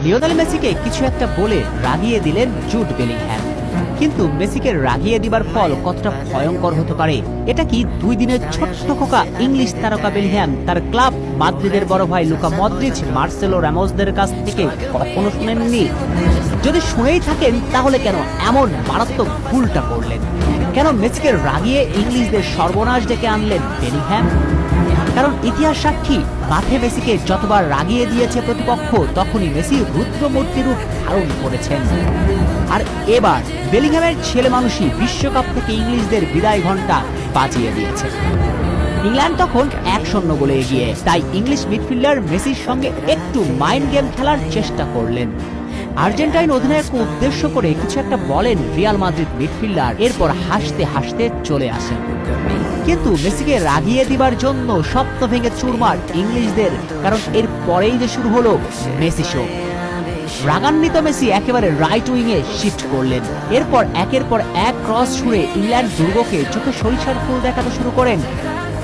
Lionel মেসিকে কিছু একটা বলে রাগিয়ে দিলেন জুড বেলিংহ্যাম। কিন্তু মেসিকে রাগিয়ে দিবার ফল কতটা ভয়ঙ্কর হতে পারে এটা কি 2 দিনের ছোট্ট খোকা ইংলিশ তারকা বেলিংহ্যাম তার ক্লাব মাদ্রিদের বড় ভাই লুকা মদ্রিচ, মার্সেলো রামোসদের কাছ থেকে কখনো শুনেননি? যদি শুনেই থাকেন তাহলে কেন এমন মারাত্মক ভুলটা করলেন? কেন মেসিকে রাগিয়ে ইংলিশদের সর্বনাশ ডেকে আনলেন বেলিংহ্যাম? কারণ ইতিহাস সাক্ষী, মাঠে মেসিকে যতবার রাগিয়ে দিয়েছে প্রতিপক্ষ তখনই মেসি রুদ্রমূর্তি রূপ ধারণ করেছেন। আর এবার বেলিংহ্যামের ছেলে মানুষই বিশ্বকাপ থেকে ইংলিশদের বিদায় ঘণ্টা বাজিয়ে দিয়েছে। ইংল্যান্ড তখন 1-0 গোলে এগিয়ে, তাই ইংলিশ মিডফিল্ডার মেসির সঙ্গে একটু মাইন্ড গেম খেলার চেষ্টা করলেন। আর্জেন্টাইন অধিনায়ককে উদ্দেশ্য করে কিছু একটা বলেন রিয়াল মাদ্রিদ মিডফিল্ডার, এরপর হাসতে হাসতে চলে আসেন। কিন্তু মেসিকে রাগিয়ে দিবার জন্য স্বপ্ন ভেঙে চুরমার ইংলিশদের, কারণ এর পরেই যে শুরু হলো মেসি শো। রাগান্বিত মেসি একেবারে রাইট উইংয়ে শিফট করলেন। এরপর একের পর এক ক্রস ছুঁড়ে ইংল্যান্ড দুর্গকে চোখে সরিষার ফুল দেখাতে শুরু করেন।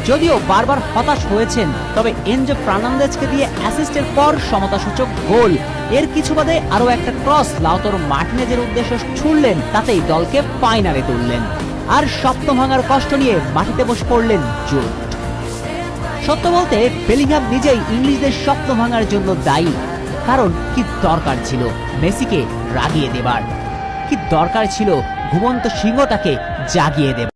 যদিও বারবার হতাশ হয়েছেন, তবে এনজো ফার্নান্দেজকে দিয়ে অ্যাসিস্টের পর সমতাসূচক গোল। এর কিছু বাদে আরো একটা ক্রস লাউতারো মার্টিনেজের উদ্দেশ্যে ছুড়লেন, তাতেই দলকে ফাইনালে তুললেন। আর স্বপ্ন ভাঙার কষ্ট নিয়ে মাটিতে বসে পড়লেন জুড। সত্য বলতে বেলিংহ্যাম নিজেই ইংলিশদের স্বপ্ন ভাঙার জন্য দায়ী। কারণ কি দরকার ছিল মেসিকে রাগিয়ে দেবার? কি দরকার ছিল ঘুমন্ত সিংহটাকে জাগিয়ে দেবার?